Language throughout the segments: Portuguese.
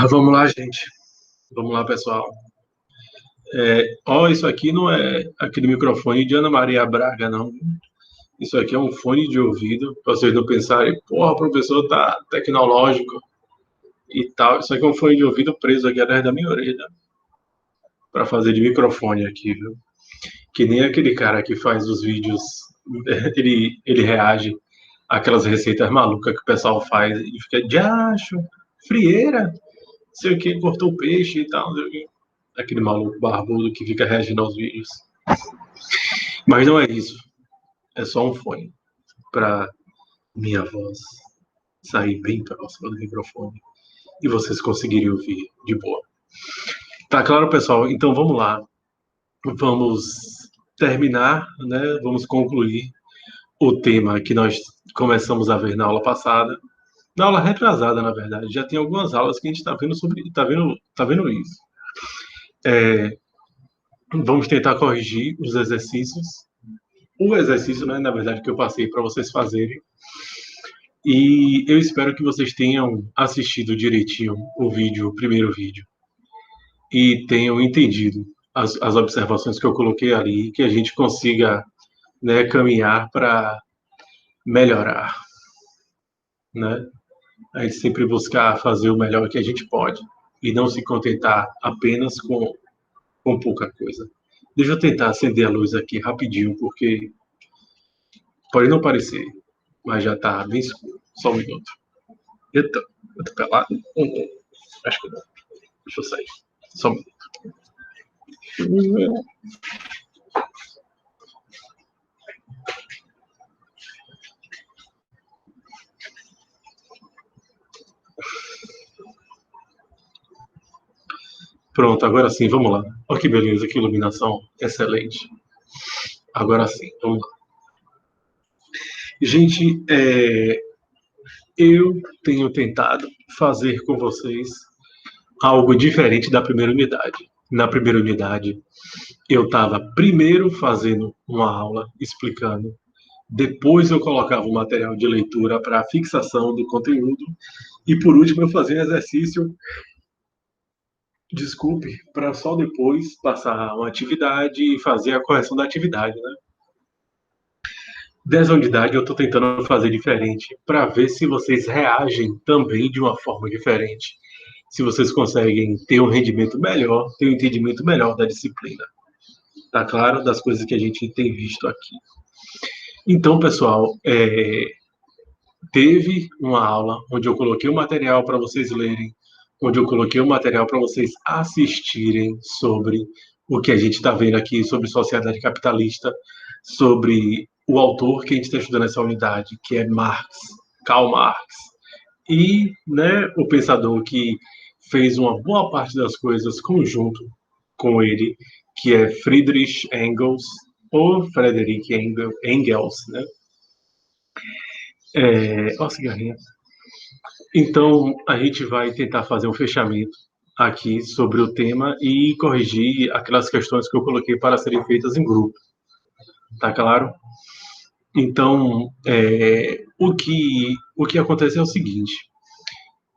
Vamos lá, gente. Vamos lá, pessoal. Isso aqui não é aquele microfone de Ana Maria Braga, não. Isso aqui é um fone de ouvido, para vocês não pensarem, porra, o professor tá tecnológico e tal. Isso aqui é um fone de ouvido preso aqui atrás da minha orelha, para fazer de microfone aqui, viu? Que nem aquele cara que faz os vídeos, ele reage àquelas receitas malucas que o pessoal faz e fica, diacho, frieira, sei o que, cortou o peixe e tal, não sei o que. Aquele maluco barbudo que fica reagindo aos vídeos. Mas não é isso. É só um fone para minha voz sair bem próxima do microfone e vocês conseguirem ouvir de boa. Tá claro, pessoal? Então vamos lá. Vamos terminar, né? Vamos concluir o tema que nós começamos a ver na aula passada. Na aula retrasada, na verdade. Já tem algumas aulas que a gente está vendo sobre. Tá vendo isso. Vamos tentar corrigir os exercícios. O exercício, né, na verdade, que eu passei para vocês fazerem. E eu espero que vocês tenham assistido direitinho o primeiro vídeo, e tenham entendido as observações que eu coloquei ali, e que a gente consiga, né, caminhar para melhorar, né? A gente sempre buscar fazer o melhor que a gente pode e não se contentar apenas com pouca coisa. Deixa eu tentar acender a luz aqui rapidinho, porque pode não parecer, mas já está bem escuro. Só um minuto. Eita, eu tô pelado? Acho que não. Deixa eu sair. Só um minuto. Pronto, agora sim, vamos lá. Olha que beleza, que iluminação excelente. Agora sim, vamos lá. Gente, eu tenho tentado fazer com vocês algo diferente da primeira unidade. Na primeira unidade, eu estava primeiro fazendo uma aula explicando, depois eu colocava o material de leitura para fixação do conteúdo, e por último eu fazia um exercício, desculpe, para só depois passar uma atividade e fazer a correção da atividade, né? Dessa unidade eu estou tentando fazer diferente para ver se vocês reagem também de uma forma diferente. Se vocês conseguem ter um rendimento melhor, ter um entendimento melhor da disciplina. Tá claro? Das coisas que a gente tem visto aqui. Então, pessoal, teve uma aula onde eu coloquei o material para vocês lerem, onde eu coloquei o material para vocês assistirem sobre o que a gente está vendo aqui, sobre sociedade capitalista, sobre o autor que a gente está estudando nessa unidade, que é Karl Marx, e, né, o pensador que fez uma boa parte das coisas conjunto com ele, que é Friedrich Engels, ou Frederick Engels, né? Ó, cigarrinha. Então, a gente vai tentar fazer um fechamento aqui sobre o tema e corrigir aquelas questões que eu coloquei para serem feitas em grupo. Tá claro? Então, o que acontece é o seguinte.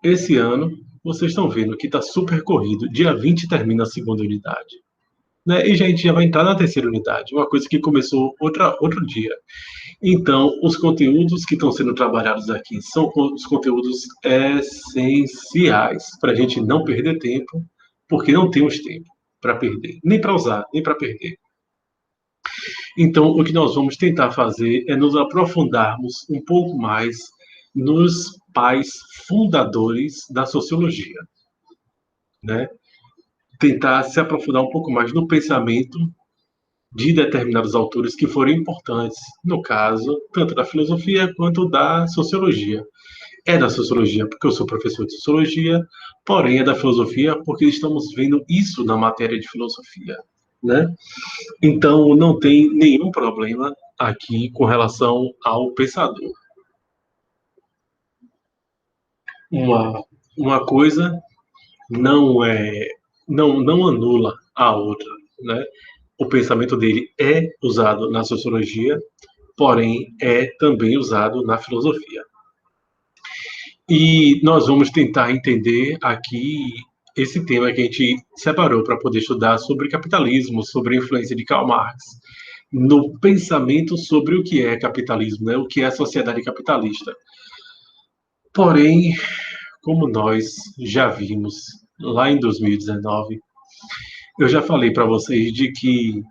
Esse ano, vocês estão vendo que está super corrido. Dia 20 termina a segunda unidade. Né? E a gente já vai entrar na terceira unidade, uma coisa que começou outro dia. Então, os conteúdos que estão sendo trabalhados aqui são os conteúdos essenciais para a gente não perder tempo, porque não temos tempo para perder, nem para usar, nem para perder. Então, o que nós vamos tentar fazer é nos aprofundarmos um pouco mais nos pais fundadores da sociologia, né? Tentar se aprofundar um pouco mais no pensamento de determinados autores que foram importantes, no caso, tanto da filosofia quanto da sociologia. É da sociologia porque eu sou professor de sociologia, porém é da filosofia porque estamos vendo isso na matéria de filosofia, né? Então não tem nenhum problema aqui com relação ao pensador. Uma coisa não anula a outra, né? O pensamento dele é usado na sociologia, porém é também usado na filosofia. E nós vamos tentar entender aqui esse tema que a gente separou para poder estudar sobre capitalismo, sobre a influência de Karl Marx, no pensamento sobre o que é capitalismo, né? O que é a sociedade capitalista. Porém, como nós já vimos lá em 2019, eu já falei para vocês de que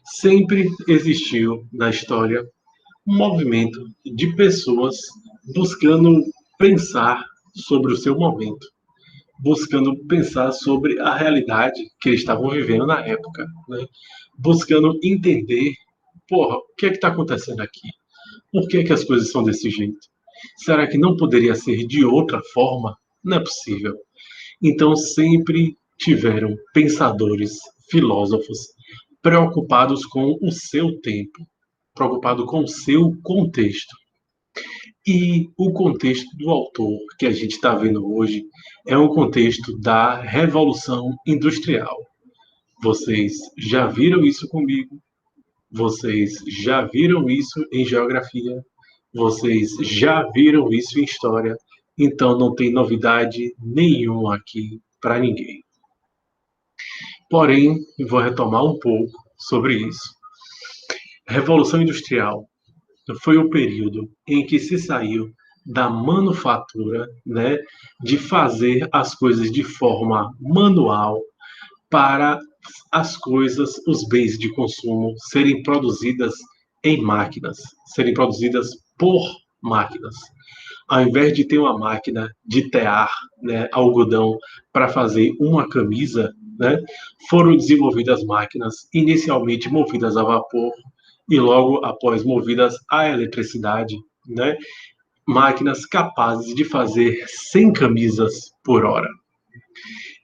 sempre existiu na história um movimento de pessoas buscando pensar sobre o seu momento, buscando pensar sobre a realidade que eles estavam vivendo na época, né? Buscando entender, porra, o que é que está acontecendo aqui? Por que é que as coisas são desse jeito? Será que não poderia ser de outra forma? Não é possível. Então sempre tiveram pensadores, filósofos preocupados com o seu tempo, preocupados com o seu contexto. E o contexto do autor que a gente está vendo hoje é um contexto da Revolução Industrial. Vocês já viram isso comigo? Vocês já viram isso em geografia? Vocês já viram isso em história? Então não tem novidade nenhuma aqui para ninguém. Porém, vou retomar um pouco sobre isso. Revolução Industrial foi o período em que se saiu da manufatura, né, de fazer as coisas de forma manual para as coisas, os bens de consumo serem produzidas em máquinas, serem produzidas por máquinas. Ao invés de ter uma máquina de tear, né, algodão para fazer uma camisa, né, foram desenvolvidas máquinas inicialmente movidas a vapor e logo após movidas à eletricidade, né, máquinas capazes de fazer 100 camisas por hora.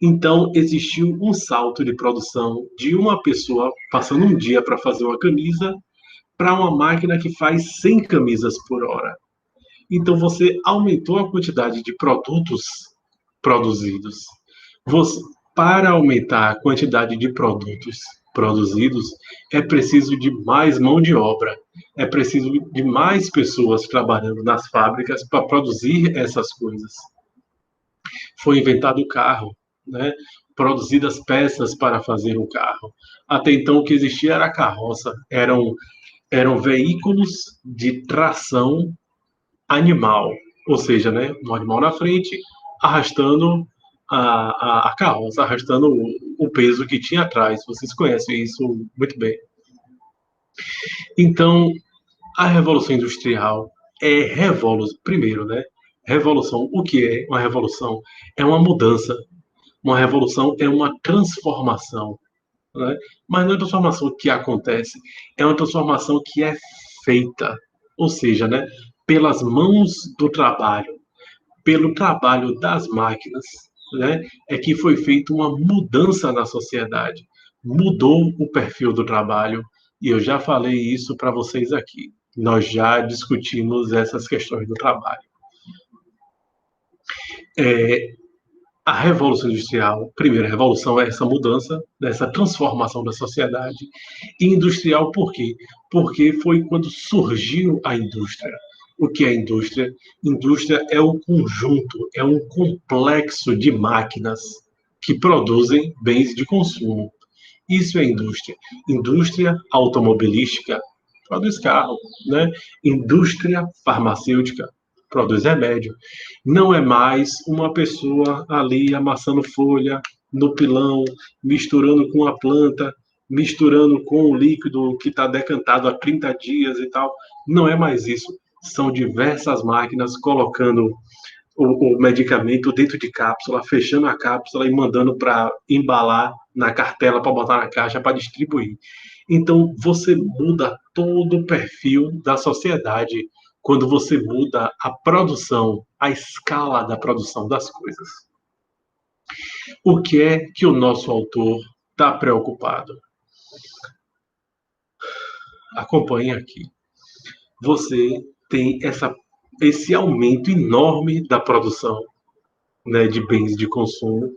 Então, existiu um salto de produção de uma pessoa passando um dia para fazer uma camisa para uma máquina que faz 100 camisas por hora. Então, você aumentou a quantidade de produtos produzidos. Você, para aumentar a quantidade de produtos produzidos, é preciso de mais mão de obra, é preciso de mais pessoas trabalhando nas fábricas para produzir essas coisas. Foi inventado o carro, né? Produzidas peças para fazer o carro. Até então, o que existia era a carroça, eram veículos de tração animal, ou seja, né, um animal na frente arrastando a carroça, arrastando o peso que tinha atrás. Vocês conhecem isso muito bem. Então, a Revolução Industrial é revolução. Primeiro, né? Revolução. O que é uma revolução? É uma mudança. Uma revolução é uma transformação. Né? Mas não é uma transformação que acontece, é uma transformação que é feita. Ou seja, né? Pelas mãos do trabalho, pelo trabalho das máquinas, né? É que foi feita uma mudança na sociedade. Mudou o perfil do trabalho, e eu já falei isso para vocês aqui. Nós já discutimos essas questões do trabalho. A Revolução Industrial, primeira revolução é essa mudança, essa transformação da sociedade. E industrial por quê? Porque foi quando surgiu a indústria. O que é a indústria? Indústria é um conjunto, é um complexo de máquinas que produzem bens de consumo. Isso é indústria. Indústria automobilística produz carro, né? Indústria farmacêutica produz remédio. Não é mais uma pessoa ali amassando folha no pilão, misturando com a planta, misturando com o líquido que está decantado há 30 dias e tal. Não é mais isso. São diversas máquinas colocando o medicamento dentro de cápsula, fechando a cápsula e mandando para embalar na cartela para botar na caixa para distribuir. Então, você muda todo o perfil da sociedade quando você muda a produção, a escala da produção das coisas. O que é que o nosso autor está preocupado? Acompanhe aqui. Você tem esse aumento enorme da produção, né, de bens de consumo.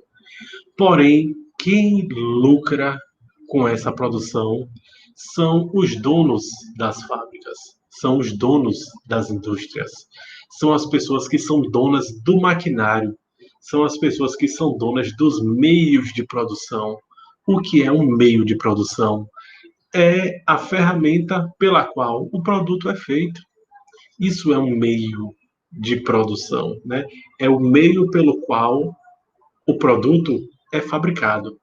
Porém, quem lucra com essa produção são os donos das fábricas, são os donos das indústrias, são as pessoas que são donas do maquinário, são as pessoas que são donas dos meios de produção. O que é um meio de produção? É a ferramenta pela qual o produto é feito. Isso é um meio de produção, né? É o meio pelo qual o produto é fabricado.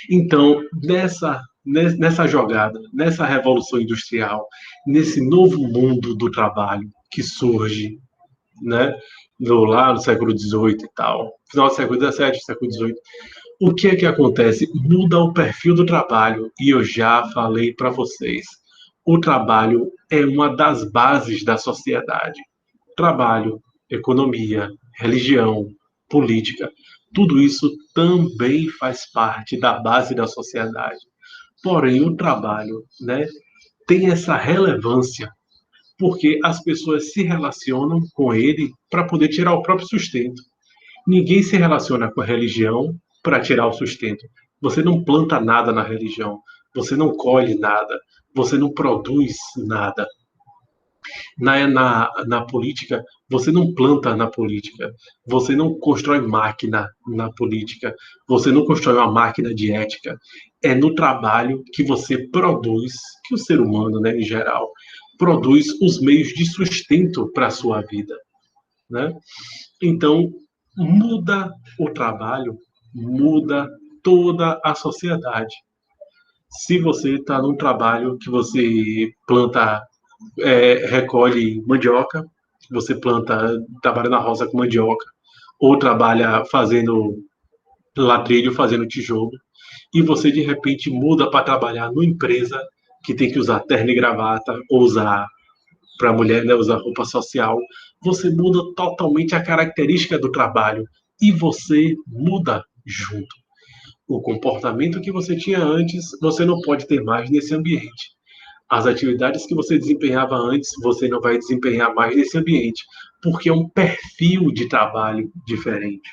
Então, nessa jogada, nessa revolução industrial, nesse novo mundo do trabalho que surge, né, lá no século XVIII e tal, final do século XVII, século XVIII, o que é que acontece? Muda o perfil do trabalho, e eu já falei para vocês, o trabalho é uma das bases da sociedade. Trabalho, economia, religião, política, tudo isso também faz parte da base da sociedade. Porém, o trabalho, né, tem essa relevância porque as pessoas se relacionam com ele para poder tirar o próprio sustento. Ninguém se relaciona com a religião para tirar o sustento. Você não planta nada na religião, você não colhe nada, você não produz nada. Na política, você não planta na política, você não constrói máquina na política, você não constrói uma máquina de ética. É no trabalho que você produz, que o ser humano, né, em geral, produz os meios de sustento para a sua vida, né? Então, muda o trabalho, muda toda a sociedade. Se você está num trabalho que você planta recolhe mandioca, você planta, trabalha na roça com mandioca, ou trabalha fazendo ladrilho, fazendo tijolo, e você de repente muda para trabalhar numa empresa que tem que usar terno e gravata, ou usar, para a mulher, né, usar roupa social, você muda totalmente a característica do trabalho e você muda junto. O comportamento que você tinha antes, você não pode ter mais nesse ambiente. As atividades que você desempenhava antes, você não vai desempenhar mais nesse ambiente, porque é um perfil de trabalho diferente.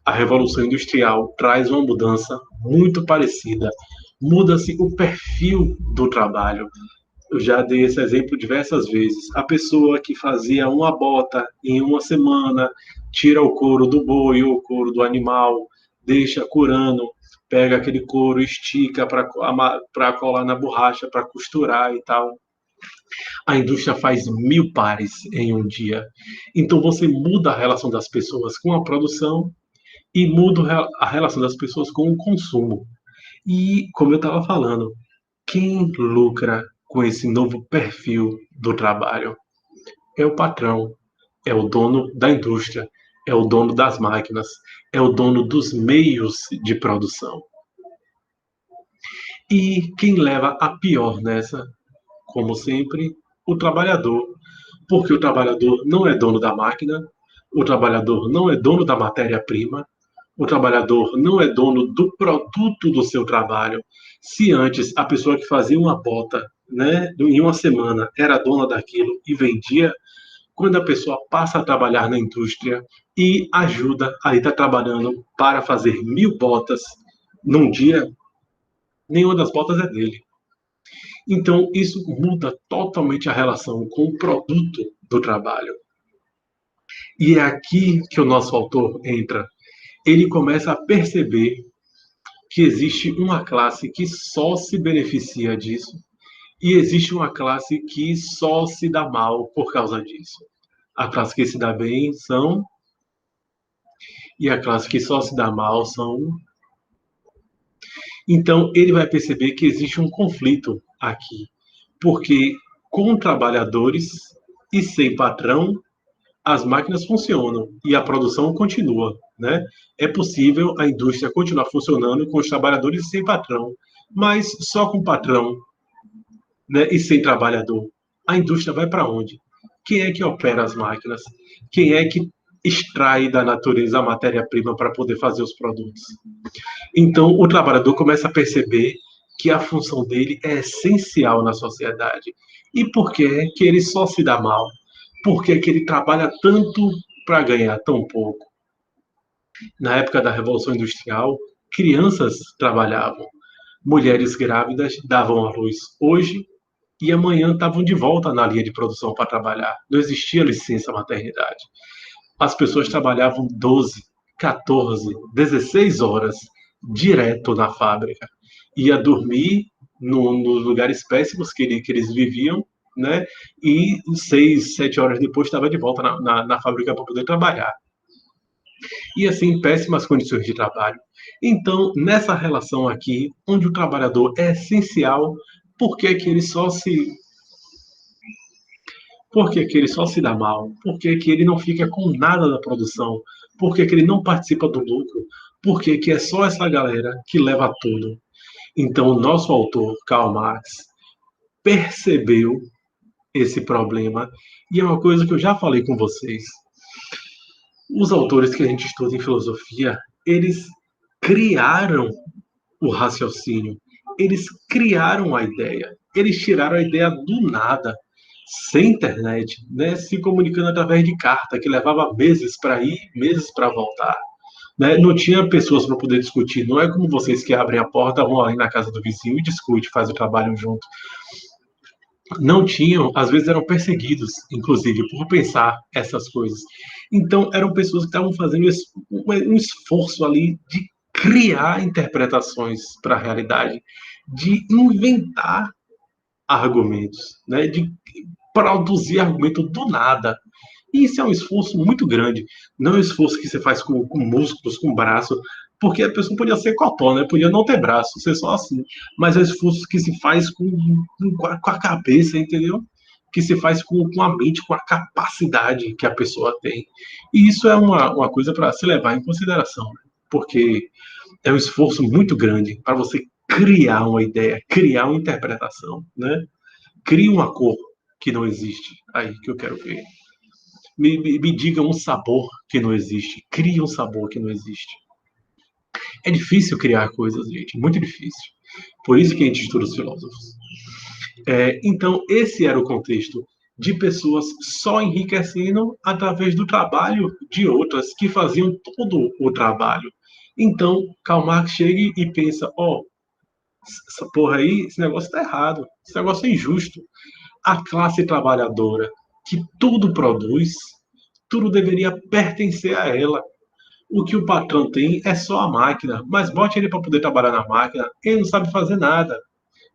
A Revolução Industrial traz uma mudança muito parecida. Muda-se o perfil do trabalho. Eu já dei esse exemplo diversas vezes. A pessoa que fazia uma bota em uma semana, tira o couro do boi ou o couro do animal, deixa curando, pega aquele couro, estica para colar na borracha, para costurar e tal. A indústria faz 1000 pares em um dia. Então você muda a relação das pessoas com a produção e muda a relação das pessoas com o consumo. E, como eu estava falando, quem lucra com esse novo perfil do trabalho? É o patrão, é o dono da indústria, é o dono das máquinas, é o dono dos meios de produção. E quem leva a pior nessa, como sempre, o trabalhador. Porque o trabalhador não é dono da máquina, o trabalhador não é dono da matéria-prima, o trabalhador não é dono do produto do seu trabalho. Se antes a pessoa que fazia uma bota, né, em uma semana era dona daquilo e vendia, quando a pessoa passa a trabalhar na indústria e ajuda, aí está trabalhando para fazer 1000 botas num dia, nenhuma das botas é dele. Então, isso muda totalmente a relação com o produto do trabalho. E é aqui que o nosso autor entra. Ele começa a perceber que existe uma classe que só se beneficia disso e existe uma classe que só se dá mal por causa disso. A classe que se dá bem são e a classe que só se dá mal são. Então, ele vai perceber que existe um conflito aqui, porque com trabalhadores e sem patrão, as máquinas funcionam e a produção continua, né? É possível a indústria continuar funcionando com os trabalhadores sem patrão, mas só com patrão, né, e sem trabalhador. A indústria vai para onde? Quem é que opera as máquinas? Quem é que extrai da natureza a matéria-prima para poder fazer os produtos? Então, o trabalhador começa a perceber que a função dele é essencial na sociedade. E por que que ele só se dá mal? Por que que ele trabalha tanto para ganhar tão pouco? Na época da Revolução Industrial, crianças trabalhavam, mulheres grávidas davam à luz. Hoje, e amanhã estavam de volta na linha de produção para trabalhar. Não existia licença maternidade. As pessoas trabalhavam 12, 14, 16 horas direto na fábrica. Ia dormir nos lugares péssimos que eles viviam, né? E 6, 7 horas depois estava de volta na fábrica para poder trabalhar. E assim, péssimas condições de trabalho. Então, nessa relação aqui, onde o trabalhador é essencial, por que que ele só se por que que ele só se dá mal? Por que que ele não fica com nada da produção? Por que que ele não participa do lucro? Por que que é só essa galera que leva tudo? Então, o nosso autor, Karl Marx, percebeu esse problema e é uma coisa que eu já falei com vocês. Os autores que a gente estuda em filosofia, eles criaram o raciocínio, eles criaram a ideia, eles tiraram a ideia do nada, sem internet, né, se comunicando através de carta, que levava meses para ir, meses para voltar. Né? Não tinha pessoas para poder discutir. Não é como vocês que abrem a porta, vão ali na casa do vizinho e discutem, fazem o trabalho junto. Não tinham, às vezes eram perseguidos, inclusive, por pensar essas coisas. Então, eram pessoas que estavam fazendo um esforço ali de criar interpretações para a realidade, de inventar argumentos, né? De produzir argumento do nada. E isso é um esforço muito grande. Não é um esforço que você faz com músculos, com braço, porque a pessoa podia ser cotó, né? Podia não ter braço, ser só assim. Mas é um esforço que se faz com a cabeça, entendeu? Que se faz com a mente, com a capacidade que a pessoa tem. E isso é uma coisa para se levar em consideração, né? Porque é um esforço muito grande para você criar uma ideia, criar uma interpretação, né? Cria uma cor que não existe. Aí que eu quero ver. Me diga um sabor que não existe. Crie um sabor que não existe. É difícil criar coisas, gente. Muito difícil. Por isso que a gente estuda os filósofos. Então, esse era o contexto de pessoas só enriquecendo através do trabalho de outras que faziam todo o trabalho. Então, Karl Marx chega e pensa, ó, essa porra aí, esse negócio tá errado, esse negócio é injusto. A classe trabalhadora que tudo produz, tudo deveria pertencer a ela. O que o patrão tem é só a máquina, mas bote ele para poder trabalhar na máquina, ele não sabe fazer nada,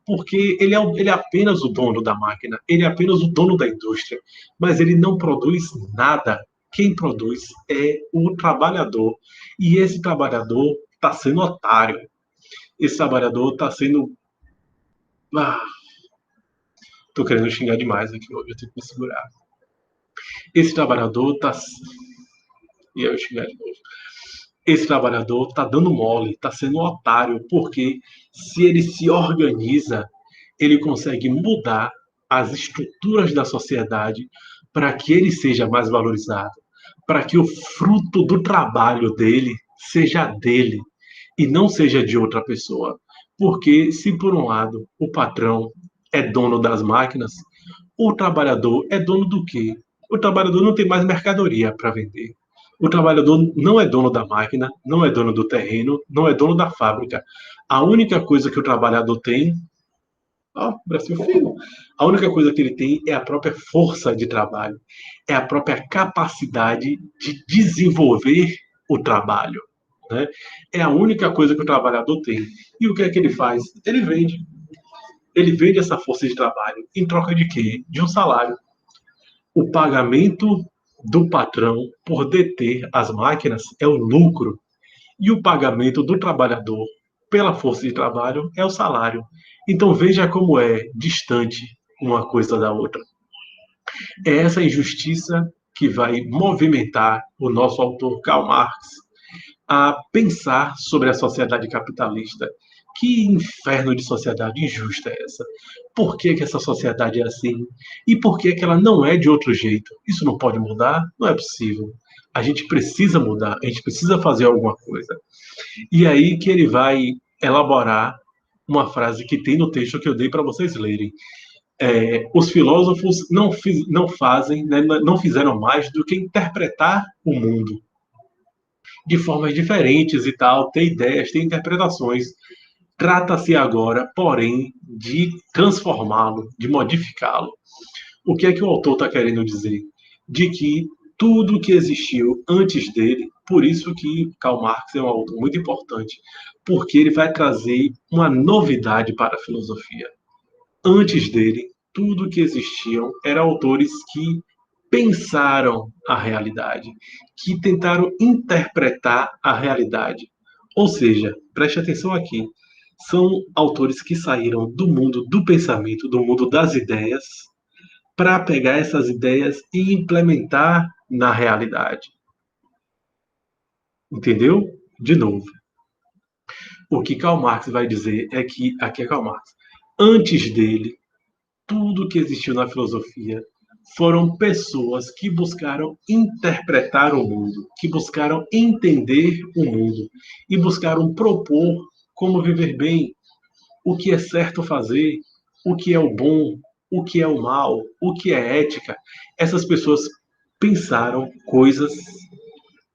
porque ele é apenas o dono da máquina, ele é apenas o dono da indústria, mas ele não produz nada. Quem produz é o trabalhador. E esse trabalhador está sendo otário. Esse trabalhador está sendo. Ah, tô querendo xingar demais aqui hoje, eu tenho que me segurar. Esse trabalhador está. E eu xingar de novo. Esse trabalhador está dando mole, está sendo um otário, porque se ele se organiza, ele consegue mudar as estruturas da sociedade para que ele seja mais valorizado, para que o fruto do trabalho dele seja dele e não seja de outra pessoa. Porque se por um lado o patrão é dono das máquinas, o trabalhador é dono do quê? O trabalhador não tem mais mercadoria para vender. O trabalhador não é dono da máquina, não é dono do terreno, não é dono da fábrica. A única coisa que o trabalhador tem, Brasil Filho, a única coisa que ele tem é a própria força de trabalho, é a própria capacidade de desenvolver o trabalho. Né? É a única coisa que o trabalhador tem. E o que é que ele faz? Ele vende. Ele vende essa força de trabalho em troca de quê? De um salário. O pagamento do patrão por deter as máquinas é o lucro. E o pagamento do trabalhador pela força de trabalho é o salário. Então veja como é distante uma coisa da outra. É essa injustiça que vai movimentar o nosso autor Karl Marx a pensar sobre a sociedade capitalista. Que inferno de sociedade injusta é essa? Por que, que essa sociedade é assim? E por que, que ela não é de outro jeito? Isso não pode mudar? Não é possível. A gente precisa mudar, a gente precisa fazer alguma coisa. E aí que ele vai elaborar uma frase que tem no texto que eu dei para vocês lerem. Os filósofos não fazem, né, não fizeram mais do que interpretar o mundo de formas diferentes e tal, ter ideias, ter interpretações. Trata-se agora, porém, de transformá-lo, de modificá-lo. O que é que o autor está querendo dizer? De que tudo que existiu antes dele, por isso que Karl Marx é um autor muito importante, porque ele vai trazer uma novidade para a filosofia. Antes dele, tudo que existiam eram autores que pensaram a realidade, que tentaram interpretar a realidade. Ou seja, preste atenção aqui, são autores que saíram do mundo do pensamento, do mundo das ideias, para pegar essas ideias e implementar na realidade. Entendeu? De novo, o que Karl Marx vai dizer é que, aqui é Karl Marx, antes dele, tudo que existiu na filosofia foram pessoas que buscaram interpretar o mundo, que buscaram entender o mundo e buscaram propor como viver bem, o que é certo fazer, o que é o bom, o que é o mal, o que é ética. Essas pessoas pensaram coisas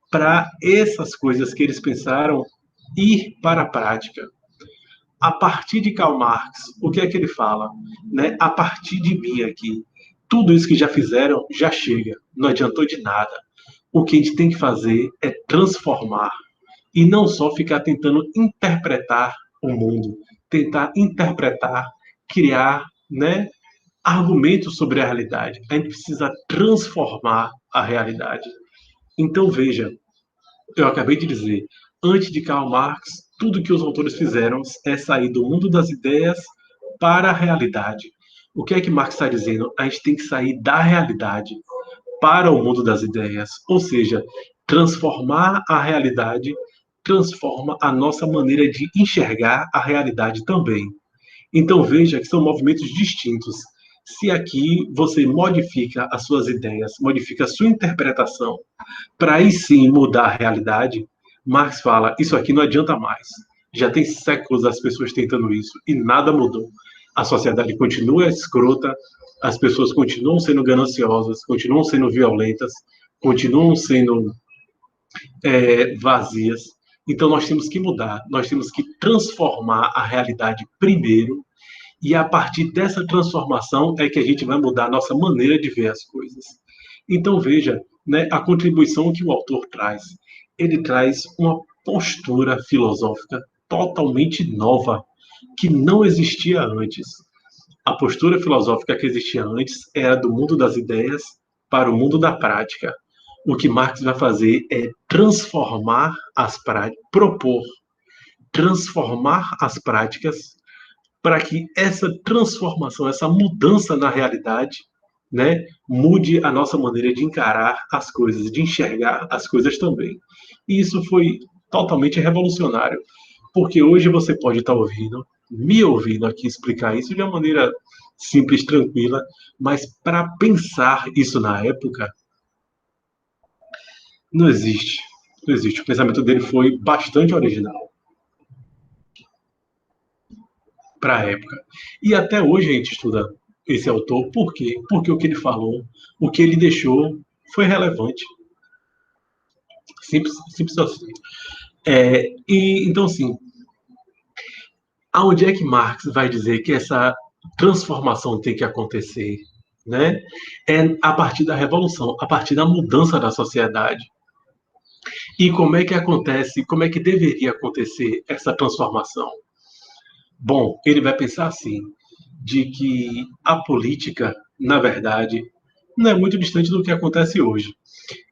para essas coisas que eles pensaram ir para a prática. A partir de Karl Marx, o que é que ele fala? Né? A partir de mim aqui, tudo isso que já fizeram já chega, não adiantou de nada. O que a gente tem que fazer é transformar e não só ficar tentando interpretar o mundo, tentar interpretar, criar, né, argumentos sobre a realidade. A gente precisa transformar a realidade. Então veja, eu acabei de dizer, antes de Karl Marx, tudo que os autores fizeram é sair do mundo das ideias para a realidade. O que é que Marx está dizendo? A gente tem que sair da realidade para o mundo das ideias, ou seja, transformar a realidade transforma a nossa maneira de enxergar a realidade também. Então veja que são movimentos distintos. Se aqui você modifica as suas ideias, modifica a sua interpretação, para aí sim mudar a realidade, Marx fala, isso aqui não adianta mais. Já tem séculos as pessoas tentando isso e nada mudou. A sociedade continua escrota, as pessoas continuam sendo gananciosas, continuam sendo violentas, continuam sendo vazias. Então nós temos que mudar, nós temos que transformar a realidade primeiro, e a partir dessa transformação é que a gente vai mudar a nossa maneira de ver as coisas. Então veja, né, a contribuição que o autor traz. Ele traz uma postura filosófica totalmente nova, que não existia antes. A postura filosófica que existia antes era do mundo das ideias para o mundo da prática. O que Marx vai fazer é transformar as práticas, propor, transformar as práticas para que essa transformação, essa mudança na realidade, né, mude a nossa maneira de encarar as coisas, de enxergar as coisas também. E isso foi totalmente revolucionário, porque hoje você pode estar ouvindo, me ouvindo aqui explicar isso de uma maneira simples, tranquila, mas para pensar isso na época, não existe. Não existe. O pensamento dele foi bastante original para a época. E até hoje a gente estuda esse autor, por quê? Porque o que ele falou, o que ele deixou, foi relevante. Simples, simples assim. Então, assim, aonde é que Marx vai dizer que essa transformação tem que acontecer? Né? É a partir da revolução, a partir da mudança da sociedade. E como é que acontece, como é que deveria acontecer essa transformação? Bom, ele vai pensar assim, de que a política, na verdade, não é muito distante do que acontece hoje.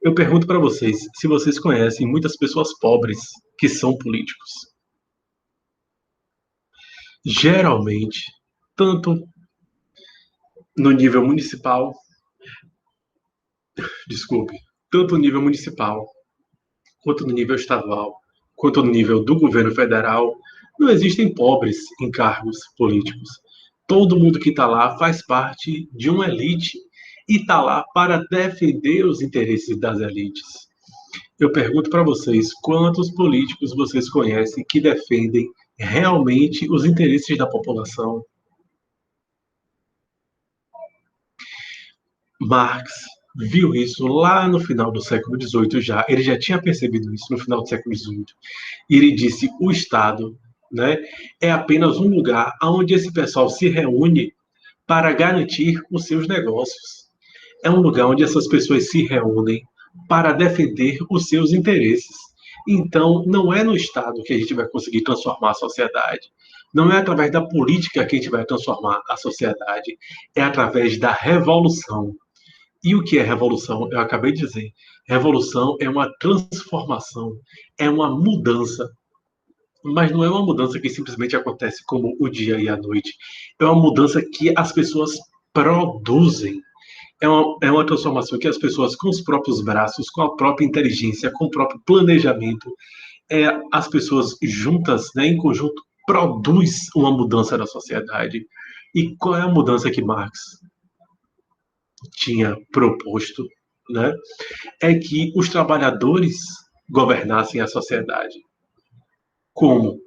Eu pergunto para vocês se vocês conhecem muitas pessoas pobres que são políticos. Geralmente, tanto no nível municipal, desculpe, tanto no nível municipal, quanto no nível estadual, quanto no nível do governo federal, não existem pobres em cargos políticos. Todo mundo que está lá faz parte de uma elite e está lá para defender os interesses das elites. Eu pergunto para vocês, quantos políticos vocês conhecem que defendem realmente os interesses da população? Marx viu isso lá no final do século XVIII já, ele já tinha percebido isso no final do século XVIII. E ele disse, o Estado né? É apenas um lugar onde esse pessoal se reúne para garantir os seus negócios. É um lugar onde essas pessoas se reúnem para defender os seus interesses. Então, não é no Estado que a gente vai conseguir transformar a sociedade. Não é através da política que a gente vai transformar a sociedade. É através da revolução. E o que é revolução? Eu acabei de dizer. Revolução é uma transformação, é uma mudança. Mas não é uma mudança que simplesmente acontece como o dia e a noite. É uma mudança que as pessoas produzem. É uma transformação que as pessoas, com os próprios braços, com a própria inteligência, com o próprio planejamento, as pessoas juntas, né, em conjunto, produz uma mudança na sociedade. E qual é a mudança que Marx tinha proposto? Né? É que os trabalhadores governassem a sociedade. Como?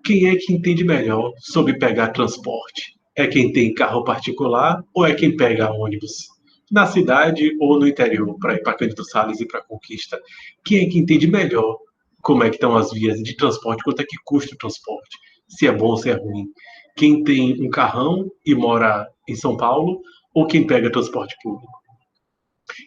Quem é que entende melhor sobre pegar transporte? É quem tem carro particular ou é quem pega ônibus? Na cidade ou no interior, para ir para Cândido Sales e para Conquista? Quem é que entende melhor como é que estão as vias de transporte, quanto é que custa o transporte? Se é bom ou se é ruim? Quem tem um carrão e mora em São Paulo ou quem pega transporte público?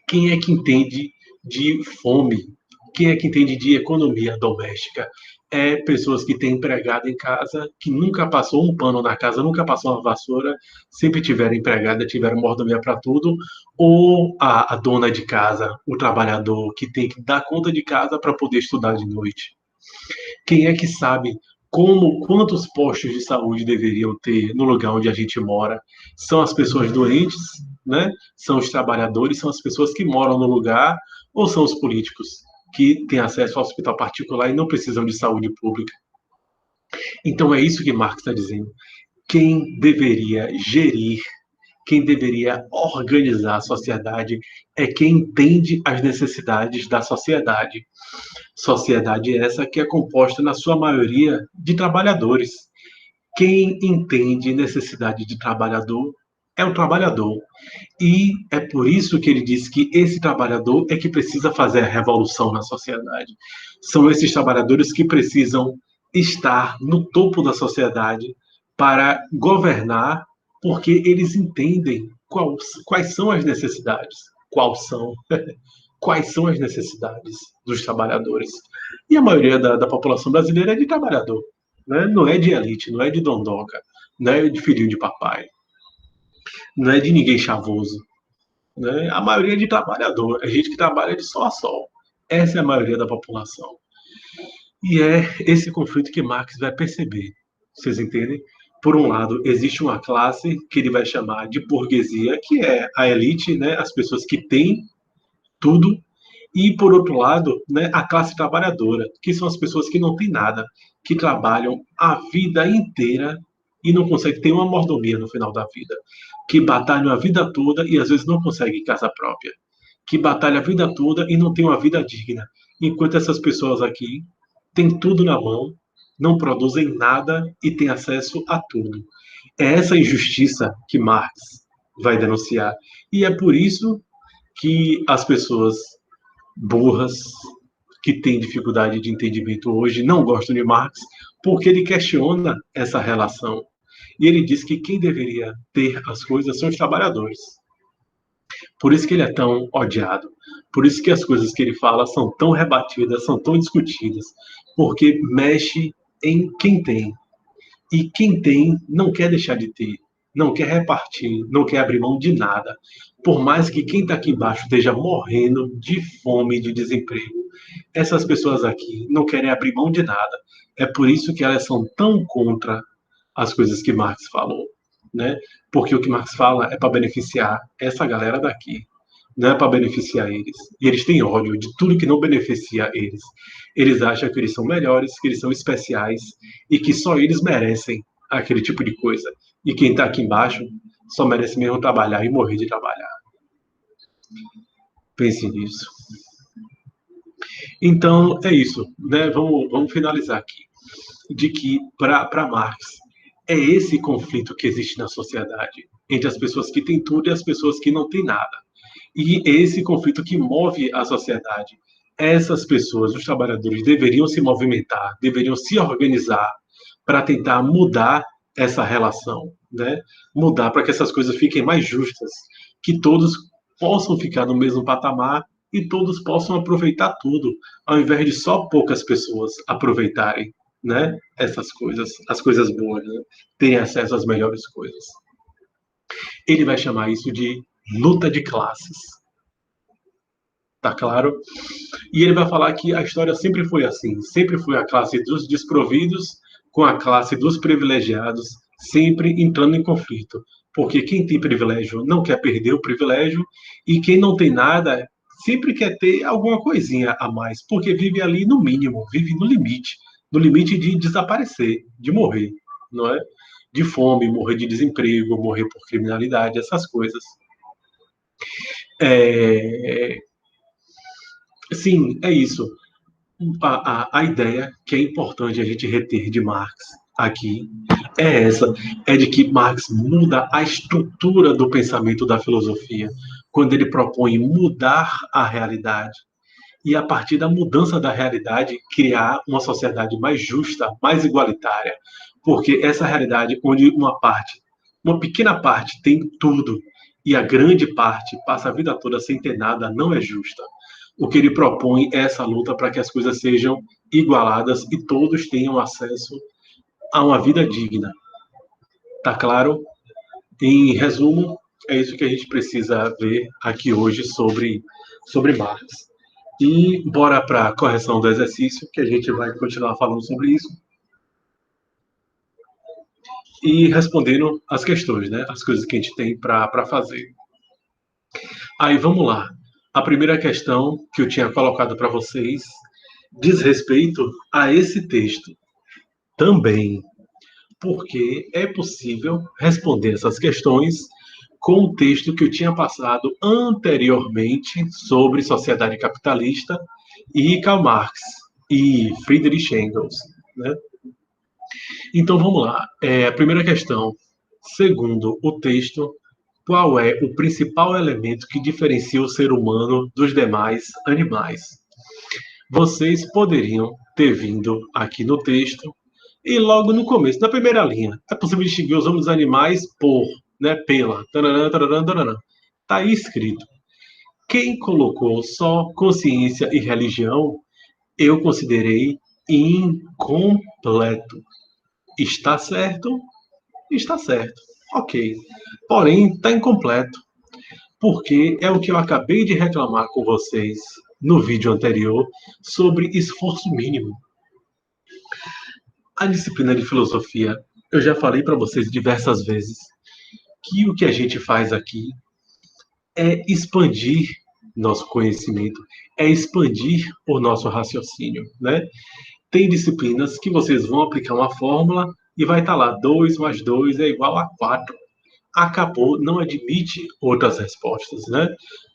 Quem é que entende de fome? Quem é que entende de economia doméstica? É pessoas que têm empregado em casa, que nunca passou um pano na casa, nunca passou uma vassoura, sempre tiveram empregada, tiveram mordomia para tudo, ou a dona de casa, o trabalhador que tem que dar conta de casa para poder estudar de noite. Quem é que sabe quantos postos de saúde deveriam ter no lugar onde a gente mora? São as pessoas doentes, né? São os trabalhadores, são as pessoas que moram no lugar, ou são os políticos que têm acesso ao hospital particular e não precisam de saúde pública? Então é isso que Marx está dizendo. Quem deveria gerir, quem deveria organizar a sociedade é quem entende as necessidades da sociedade. Sociedade essa que é composta, na sua maioria, de trabalhadores. Quem entende necessidade de trabalhador é o trabalhador. E é por isso que ele diz que esse trabalhador é que precisa fazer a revolução na sociedade. São esses trabalhadores que precisam estar no topo da sociedade para governar, porque eles entendem quais são as necessidades. Quais são as necessidades dos trabalhadores. E a maioria da população brasileira é de trabalhador, né? Não é de elite, não é de dondoca, não é de filhinho de papai, não é de ninguém chavoso. Né? A maioria é de trabalhador, é gente que trabalha de sol a sol. Essa é a maioria da população. E é esse conflito que Marx vai perceber. Vocês entendem? Por um lado, existe uma classe que ele vai chamar de burguesia, que é a elite, né? As pessoas que têm tudo. E, por outro lado, né, a classe trabalhadora, que são as pessoas que não têm nada, que trabalham a vida inteira e não conseguem ter uma mordomia no final da vida, que batalham a vida toda e às vezes não conseguem casa própria, que batalham a vida toda e não têm uma vida digna, enquanto essas pessoas aqui têm tudo na mão, não produzem nada e têm acesso a tudo. É essa injustiça que Marx vai denunciar. E é por isso que as pessoas burras, que têm dificuldade de entendimento hoje, não gostam de Marx, porque ele questiona essa relação. E ele diz que quem deveria ter as coisas são os trabalhadores. Por isso que ele é tão odiado. Por isso que as coisas que ele fala são tão rebatidas, são tão discutidas. Porque mexe em quem tem. E quem tem não quer deixar de ter, não quer repartir, não quer abrir mão de nada. Por mais que quem está aqui embaixo esteja morrendo de fome, de desemprego, essas pessoas aqui não querem abrir mão de nada. É por isso que elas são tão contra as coisas que Marx falou, né? Porque o que Marx fala é para beneficiar essa galera daqui, não é para beneficiar eles. E eles têm ódio de tudo que não beneficia eles. Eles acham que eles são melhores, que eles são especiais e que só eles merecem aquele tipo de coisa. E quem está aqui embaixo só merece mesmo trabalhar e morrer de trabalhar. Pense nisso. Então, é isso, né? Vamos finalizar aqui. De que, para Marx, é esse conflito que existe na sociedade, entre as pessoas que têm tudo e as pessoas que não têm nada. E esse conflito que move a sociedade. Essas pessoas, os trabalhadores, deveriam se movimentar, deveriam se organizar para tentar mudar essa relação, né? Mudar para que essas coisas fiquem mais justas, que todos possam ficar no mesmo patamar e todos possam aproveitar tudo, ao invés de só poucas pessoas aproveitarem, né? Essas coisas, as coisas boas, né? Terem acesso às melhores coisas. Ele vai chamar isso de luta de classes. Tá claro? E ele vai falar que a história sempre foi assim, sempre foi a classe dos desprovidos com a classe dos privilegiados, sempre entrando em conflito. Porque quem tem privilégio não quer perder o privilégio, e quem não tem nada sempre quer ter alguma coisinha a mais, porque vive ali no mínimo, vive no limite de desaparecer, de morrer, não é? De fome, morrer de desemprego, morrer por criminalidade, essas coisas. É, sim, é isso. A ideia que é importante a gente reter de Marx aqui é essa, é de que Marx muda a estrutura do pensamento da filosofia, quando ele propõe mudar a realidade e, a partir da mudança da realidade, criar uma sociedade mais justa, mais igualitária, porque essa realidade onde uma pequena parte tem tudo e a grande parte passa a vida toda sem ter nada, não é justa. O que ele propõe é essa luta para que as coisas sejam igualadas e todos tenham acesso a uma vida digna. Tá claro? Em resumo, é isso que a gente precisa ver aqui hoje sobre Marx. E bora para a correção do exercício, que a gente vai continuar falando sobre isso. E respondendo as questões, né? As coisas que a gente tem para fazer. Aí vamos lá. A primeira questão que eu tinha colocado para vocês diz respeito a esse texto também, porque é possível responder essas questões com o texto que eu tinha passado anteriormente sobre sociedade capitalista e Karl Marx e Friedrich Engels, né? Então vamos lá. A primeira questão. Segundo o texto, qual é o principal elemento que diferencia o ser humano dos demais animais? Vocês poderiam ter vindo aqui no texto e logo no começo, na primeira linha, é possível distinguir os homens dos animais por, né, pela, taranã, taranã, taranã. Tá aí escrito. Quem colocou só consciência e religião, eu considerei incompleto. Está certo? Está certo. Ok. Porém, está incompleto, porque é o que eu acabei de reclamar com vocês no vídeo anterior sobre esforço mínimo. A disciplina de filosofia, eu já falei para vocês diversas vezes que o que a gente faz aqui é expandir nosso conhecimento, é expandir o nosso raciocínio, né? Tem disciplinas que vocês vão aplicar uma fórmula e vai estar lá 2 mais 2 é igual a 4. Acabou, não admite outras respostas, né?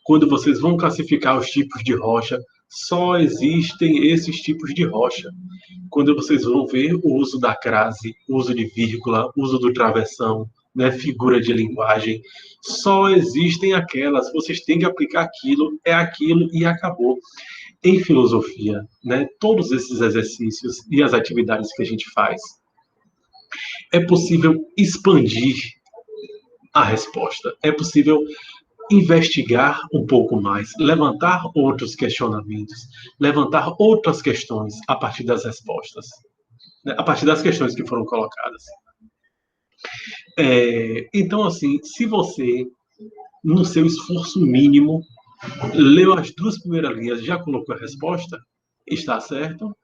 Quando vocês vão classificar os tipos de rocha, só existem esses tipos de rocha. Quando vocês vão ver o uso da crase, uso de vírgula, uso do travessão, né, figura de linguagem, só existem aquelas, vocês têm que aplicar aquilo, é aquilo e acabou. Em filosofia, né, todos esses exercícios e as atividades que a gente faz, é possível expandir a resposta, é possível investigar um pouco mais, levantar outros questionamentos, levantar outras questões a partir das respostas, né, a partir das questões que foram colocadas. Então, assim, se você, no seu esforço mínimo, leu as 2 primeiras linhas e já colocou a resposta, está certo?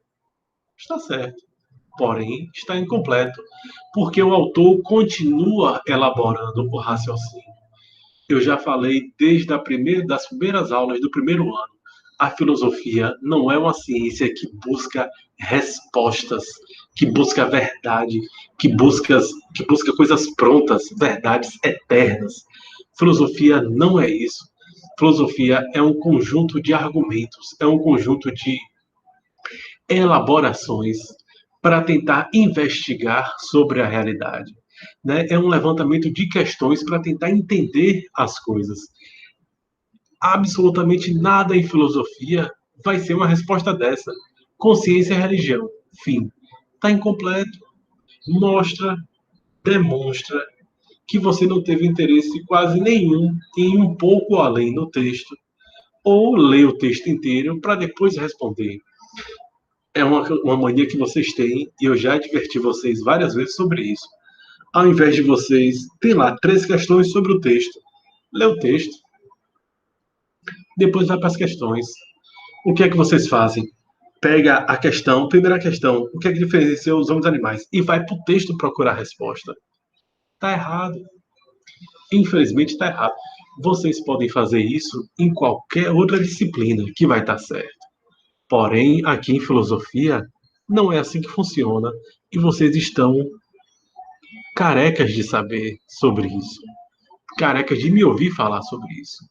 Está certo. Porém, está incompleto, porque o autor continua elaborando o raciocínio. Eu já falei das primeiras aulas do primeiro ano. A filosofia não é uma ciência que busca respostas, que busca verdade, que busca coisas prontas, verdades eternas. Filosofia não é isso. Filosofia é um conjunto de argumentos, é um conjunto de elaborações para tentar investigar sobre a realidade, né? É um levantamento de questões para tentar entender as coisas. Absolutamente nada em filosofia vai ser uma resposta dessa. Consciência e religião. Fim. Está incompleto. demonstra que você não teve interesse quase nenhum em ir um pouco além no texto, ou ler o texto inteiro para depois responder. É uma mania que vocês têm, e eu já adverti vocês várias vezes sobre isso. Ao invés de vocês, tem lá 3 questões sobre o texto. Lê o texto, depois vai para as questões. O que é que vocês fazem? Pega a questão, primeira questão, o que é que diferencia os homens dos animais? E vai para o texto procurar a resposta. Está errado. Infelizmente está errado. Vocês podem fazer isso em qualquer outra disciplina, que vai estar certo. Porém, aqui em filosofia, não é assim que funciona. E vocês estão carecas de saber sobre isso. Carecas de me ouvir falar sobre isso.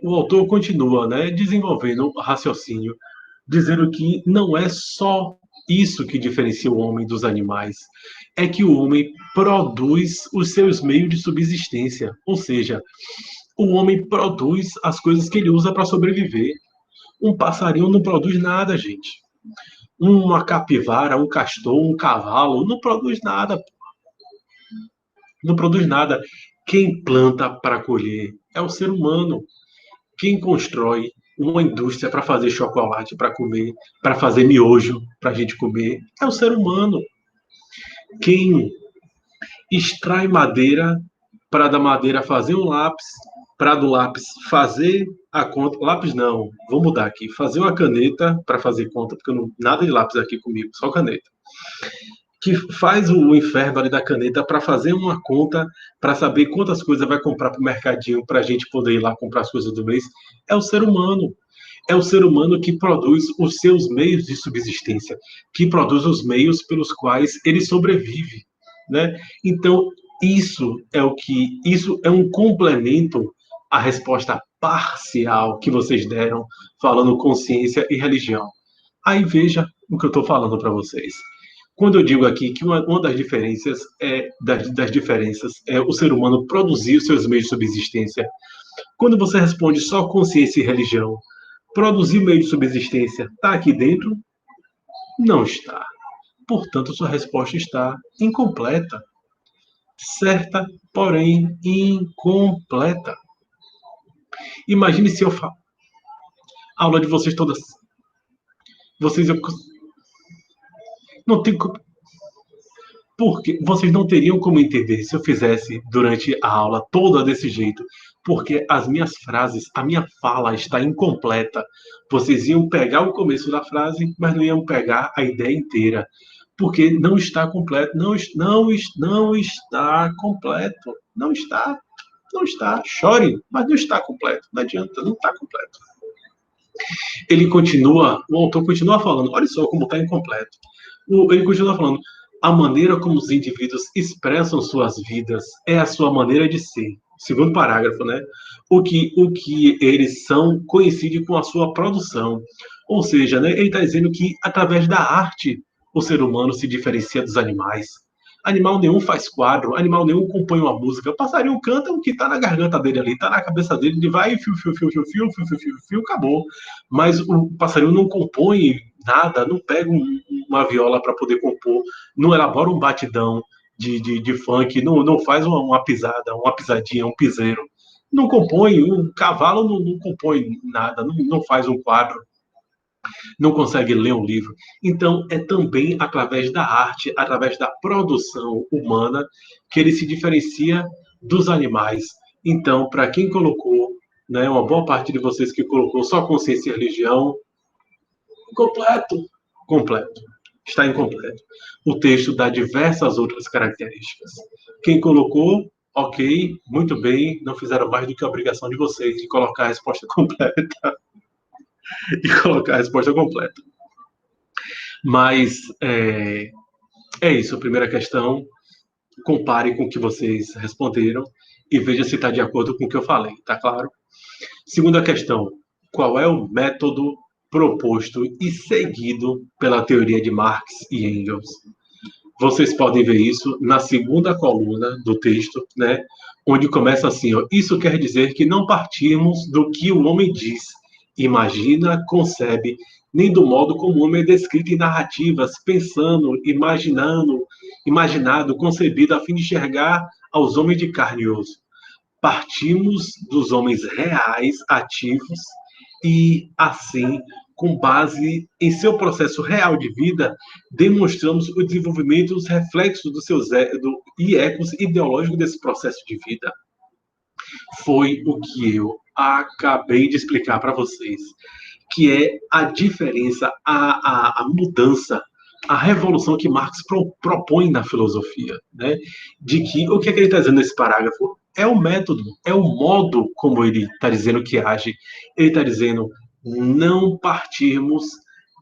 O autor continua, né, desenvolvendo o raciocínio, dizendo que não é só isso que diferencia o homem dos animais, é que o homem produz os seus meios de subsistência, ou seja, o homem produz as coisas que ele usa para sobreviver. Um passarinho não produz nada, gente. Uma capivara, um castor, um cavalo, não produz nada. Não produz nada. Quem planta para colher é o ser humano. Quem constrói uma indústria para fazer chocolate para comer, para fazer miojo para a gente comer, é o ser humano. Quem extrai madeira para da madeira fazer um lápis, para do lápis fazer a conta. Lápis não, vou mudar aqui. Fazer uma caneta para fazer conta, porque não, nada de lápis aqui comigo, só caneta. Que faz o inferno ali da caneta para fazer uma conta, para saber quantas coisas vai comprar para o mercadinho, para a gente poder ir lá comprar as coisas do mês, é o ser humano. É o ser humano que produz os seus meios de subsistência, que produz os meios pelos quais ele sobrevive, né? Então, isso é um complemento à resposta parcial que vocês deram, falando consciência e religião. Aí veja o que eu estou falando para vocês. Quando eu digo aqui que uma das diferenças das diferenças é o ser humano produzir os seus meios de subsistência. Quando você responde só consciência e religião, produzir meio de subsistência está aqui dentro? Não está. Portanto, sua resposta está incompleta. Certa, porém incompleta. Imagine se eu falo. A aula de vocês todas. Vocês não tem. Porque vocês não teriam como entender se eu fizesse durante a aula toda desse jeito, porque as minhas frases, a minha fala está incompleta. Vocês iam pegar o começo da frase, mas não iam pegar a ideia inteira, porque não está completo, não está completo, não está. Chore, mas não está completo. Não adianta, não está completo. O autor continua falando, olha só como está incompleto. Ele continua falando, a maneira como os indivíduos expressam suas vidas é a sua maneira de ser. Segundo parágrafo, né? O que eles são coincide com a sua produção. Ou seja, né, ele está dizendo que através da arte o ser humano se diferencia dos animais. Animal nenhum faz quadro, animal nenhum compõe uma música. O passarinho canta o que está na garganta dele ali, está na cabeça dele, ele vai fio, fio, fio, fio, fio, fio, fio, fio, fio, acabou. Mas o passarinho não compõe nada, não pega uma viola para poder compor, não elabora um batidão de funk, não faz uma pisada, uma pisadinha, um piseiro. Não compõe, um cavalo não compõe nada, não faz um quadro, não consegue ler um livro. Então, é também através da arte, através da produção humana, que ele se diferencia dos animais. Então, para quem colocou, né, uma boa parte de vocês que colocou só consciência e religião, completo. Está incompleto. O texto dá diversas outras características. Quem colocou, ok, muito bem, não fizeram mais do que a obrigação de vocês de colocar a resposta completa. E colocar a resposta completa. Mas é isso, a primeira questão. Compare com o que vocês responderam e veja se está de acordo com o que eu falei, tá claro? Segunda questão, qual é o método proposto e seguido pela teoria de Marx e Engels? Vocês podem ver isso na segunda coluna do texto, né? Onde começa assim, ó, isso quer dizer que não partimos do que o homem diz, imagina, concebe, nem do modo como o homem é descrito em narrativas, pensando, imaginado, concebido a fim de enxergar aos homens de carne e osso. Partimos dos homens reais, ativos, e, assim, com base em seu processo real de vida, demonstramos o desenvolvimento e os reflexos e ecos ideológicos desse processo de vida. Foi o que eu acabei de explicar para vocês, que é a diferença, a mudança, a revolução que Marx propõe na filosofia, né? De que o que é que ele está dizendo nesse parágrafo? É o método, é o modo como ele está dizendo que age. Ele está dizendo não partirmos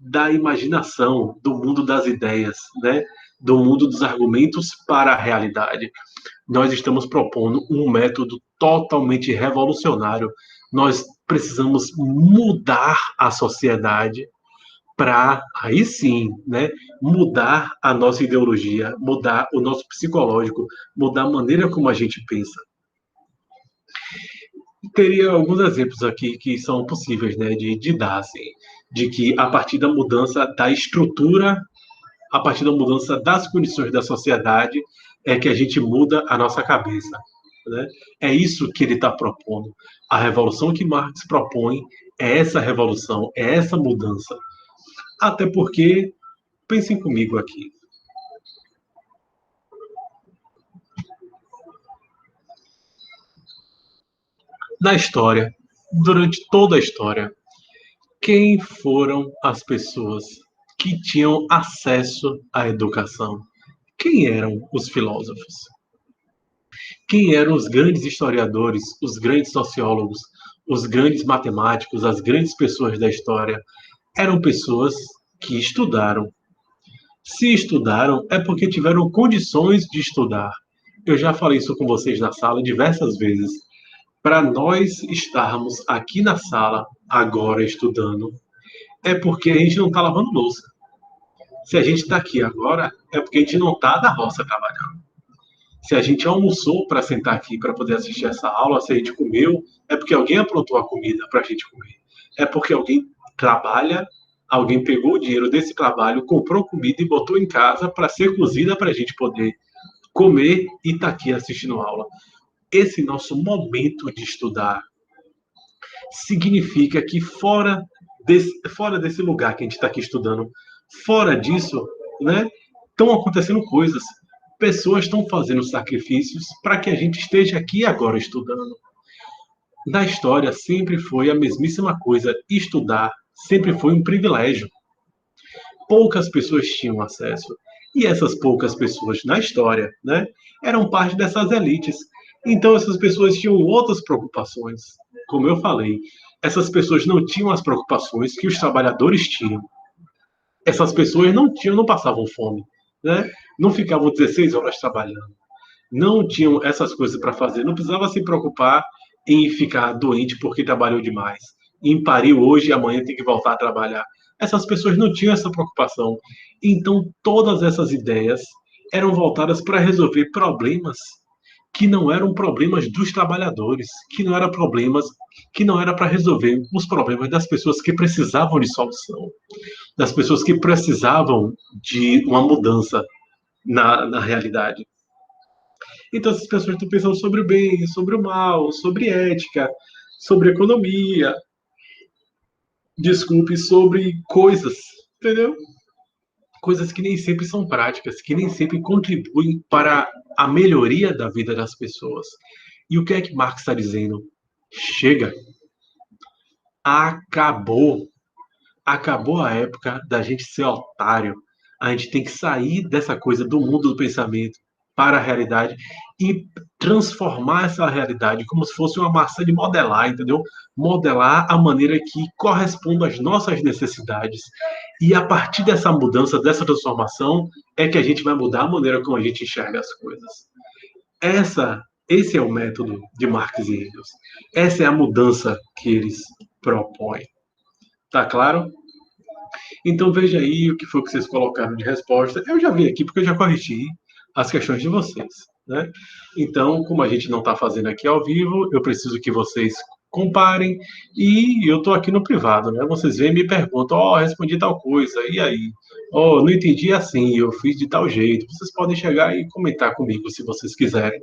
da imaginação, do mundo das ideias, né? Do mundo dos argumentos para a realidade. Nós estamos propondo um método totalmente revolucionário. Nós precisamos mudar a sociedade para, aí sim, né, mudar a nossa ideologia, mudar o nosso psicológico, mudar a maneira como a gente pensa. Teria alguns exemplos aqui que são possíveis, né, de dar, assim, de que a partir da mudança da estrutura, a partir da mudança das condições da sociedade, é que a gente muda a nossa cabeça. Né? É isso que ele está propondo. A revolução que Marx propõe é essa revolução, é essa mudança. Até porque, pensem comigo aqui. Na história, durante toda a história, quem foram as pessoas que tinham acesso à educação? Quem eram os filósofos? Quem eram os grandes historiadores, os grandes sociólogos, os grandes matemáticos, as grandes pessoas da história? Eram pessoas que estudaram. Se estudaram, é porque tiveram condições de estudar. Eu já falei isso com vocês na sala diversas vezes. Para nós estarmos aqui na sala, agora estudando, é porque a gente não está lavando louça. Se a gente está aqui agora, é porque a gente não está na roça trabalhando. Se a gente almoçou para sentar aqui para poder assistir essa aula, se a gente comeu, é porque alguém aprontou a comida para a gente comer. É porque alguém trabalha, alguém pegou o dinheiro desse trabalho, comprou comida e botou em casa para ser cozida para a gente poder comer e estar aqui assistindo a aula. Esse nosso momento de estudar significa que fora desse lugar que a gente está aqui estudando, fora disso, né, estão acontecendo coisas. Pessoas estão fazendo sacrifícios para que a gente esteja aqui agora estudando. Na história sempre foi a mesmíssima coisa. Estudar sempre foi um privilégio. Poucas pessoas tinham acesso. E essas poucas pessoas na história, né, eram parte dessas elites. Então essas pessoas tinham outras preocupações. Como eu falei, essas pessoas não tinham as preocupações que os trabalhadores tinham. Essas pessoas não passavam fome, né? Não ficavam 16 horas trabalhando. Não tinham essas coisas para fazer. Não precisava se preocupar em ficar doente porque trabalhou demais. Em parir hoje e amanhã tem que voltar a trabalhar. Essas pessoas não tinham essa preocupação. Então, todas essas ideias eram voltadas para resolver problemas que não eram problemas dos trabalhadores, que não era para resolver os problemas das pessoas que precisavam de solução, das pessoas que precisavam de uma mudança na realidade. Então, essas pessoas estão pensando sobre o bem, sobre o mal, sobre ética, sobre economia, desculpe, sobre coisas, entendeu? Coisas que nem sempre são práticas, que nem sempre contribuem para a melhoria da vida das pessoas. E o que é que Marx está dizendo? Chega. Acabou. Acabou a época da gente ser otário. A gente tem que sair dessa coisa do mundo do pensamento para a realidade e transformar essa realidade como se fosse uma massa de modelar, entendeu? Modelar a maneira que corresponde às nossas necessidades. E a partir dessa mudança, dessa transformação, é que a gente vai mudar a maneira como a gente enxerga as coisas. Esse é o método de Marx e Engels. Essa é a mudança que eles propõem. Tá claro? Então veja aí o que foi que vocês colocaram de resposta. Eu já vi aqui porque eu já corrigi as questões de vocês, né? Então, como a gente não está fazendo aqui ao vivo, eu preciso que vocês comparem, e eu estou aqui no privado, né? Vocês vêm e me perguntam, respondi tal coisa, e aí? Não entendi assim, eu fiz de tal jeito. Vocês podem chegar e comentar comigo, se vocês quiserem,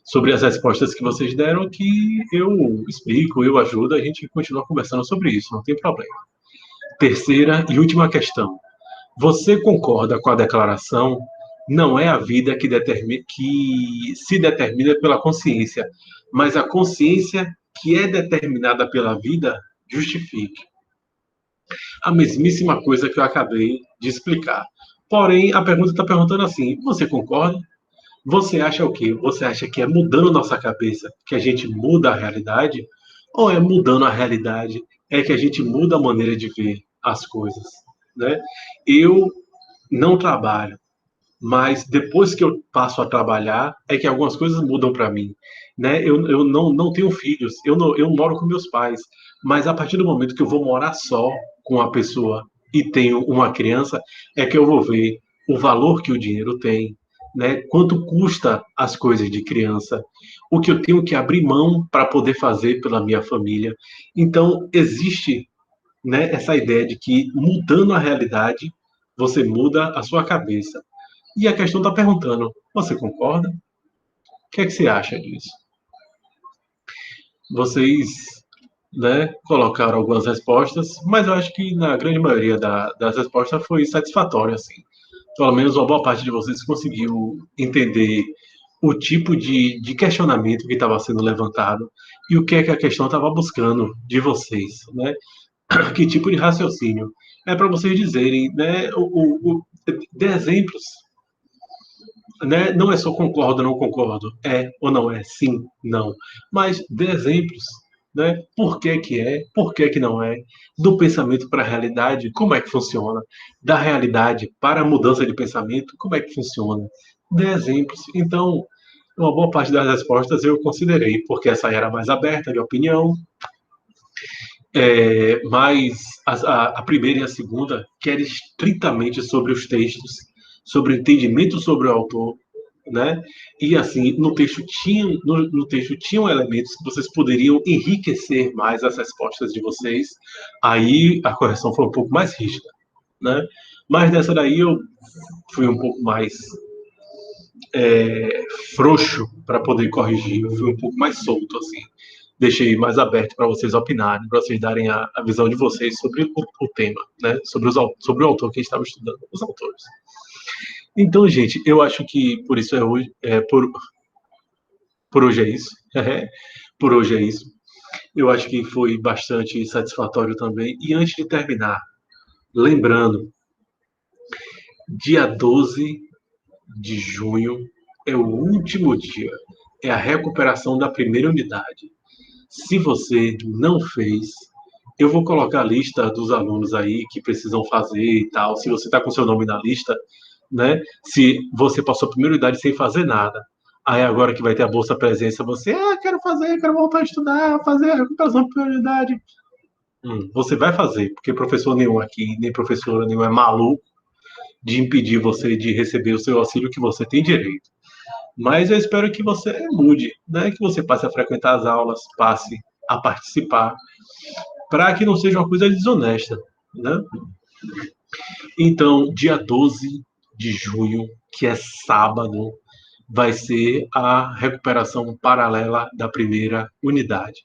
sobre as respostas que vocês deram, que eu explico, eu ajudo, a gente continua conversando sobre isso, não tem problema. Terceira e última questão. Você concorda com a declaração? Não é a vida que se determina pela consciência, mas a consciência que é determinada pela vida justifique. A mesmíssima coisa que eu acabei de explicar. Porém, a pergunta está perguntando assim: você concorda? Você acha o quê? Você acha que é mudando nossa cabeça que a gente muda a realidade? Ou é mudando a realidade é que a gente muda a maneira de ver as coisas, né? Eu não trabalho, mas depois que eu passo a trabalhar é que algumas coisas mudam para mim, né? Eu não tenho filhos, eu moro com meus pais, mas a partir do momento que eu vou morar só com a pessoa e tenho uma criança, é que eu vou ver o valor que o dinheiro tem, né? Quanto custa as coisas de criança, o que eu tenho que abrir mão para poder fazer pela minha família. Então, existe, né, essa ideia de que mudando a realidade, você muda a sua cabeça. E a questão está perguntando: você concorda? O que é que você acha disso? Vocês, né, colocaram algumas respostas, mas eu acho que na grande maioria das respostas foi satisfatória, assim. Pelo menos uma boa parte de vocês conseguiu entender o tipo de questionamento que estava sendo levantado e o que é que a questão estava buscando de vocês, né? Que tipo de raciocínio? É para vocês dizerem, né, de exemplos, né? Não é só concordo, não concordo, é ou não é, sim, não, mas dê exemplos, né? Por que não é, do pensamento para a realidade, como é que funciona, da realidade para a mudança de pensamento, como é que funciona, dê exemplos. Então, uma boa parte das respostas eu considerei, porque essa era mais aberta de opinião, mas a primeira e a segunda, que era estritamente sobre os textos, sobre o entendimento sobre o autor, né? E assim, no texto tinham elementos que vocês poderiam enriquecer mais as respostas de vocês. Aí a correção foi um pouco mais rígida, né? Mas dessa daí eu fui um pouco mais frouxo para poder corrigir, eu fui um pouco mais solto, assim. Deixei mais aberto para vocês opinarem, para vocês darem a visão de vocês sobre o tema, né? Sobre o autor que a gente estava estudando, os autores. Então, gente, eu acho que por isso por hoje é isso. Por hoje é isso. Eu acho que foi bastante satisfatório também. E antes de terminar, lembrando, dia 12 de junho é o último dia, é a recuperação da primeira unidade. Se você não fez, eu vou colocar a lista dos alunos aí que precisam fazer e tal. Se você está com seu nome na lista, né? Se você passou a primeira unidade sem fazer nada, aí agora que vai ter a bolsa presença, você, quero fazer, quero voltar a estudar, fazer a recuperação da primeira unidade. Você vai fazer, porque professor nenhum aqui, nem professora nenhum é maluco de impedir você de receber o seu auxílio que você tem direito. Mas eu espero que você mude, né? Que você passe a frequentar as aulas, passe a participar, para que não seja uma coisa desonesta, né? Então, dia 12 de junho, que é sábado, vai ser a recuperação paralela da primeira unidade.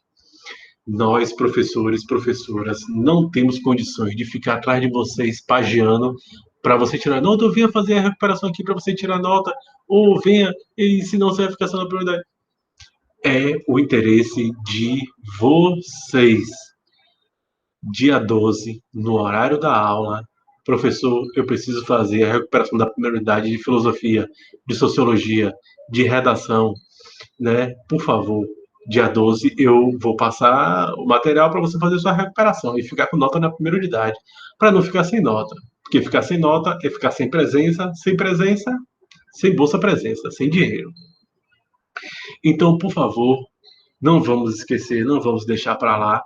Nós, professores, professoras, não temos condições de ficar atrás de vocês pagiando para você tirar nota, ou venha fazer a recuperação aqui para você tirar nota, ou venha e senão você vai ficar só na prioridade. É o interesse de vocês. Dia 12, no horário da aula, professor, eu preciso fazer a recuperação da primeira unidade de filosofia, de sociologia, de redação, né? Por favor, dia 12 eu vou passar o material para você fazer sua recuperação e ficar com nota na primeira unidade, para não ficar sem nota. Porque ficar sem nota é ficar sem presença, sem bolsa presença, sem dinheiro. Então, por favor, não vamos esquecer, não vamos deixar para lá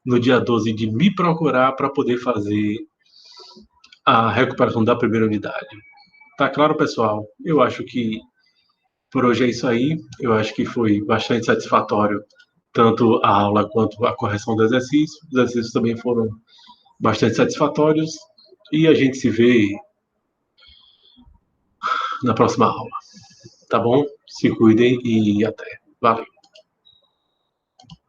no dia 12 de me procurar para poder fazer a recuperação da primeira unidade. Tá claro, pessoal? Eu acho que por hoje é isso aí. Eu acho que foi bastante satisfatório tanto a aula quanto a correção do exercício. Os exercícios também foram bastante satisfatórios e a gente se vê na próxima aula, tá bom? Se cuidem e até. Valeu!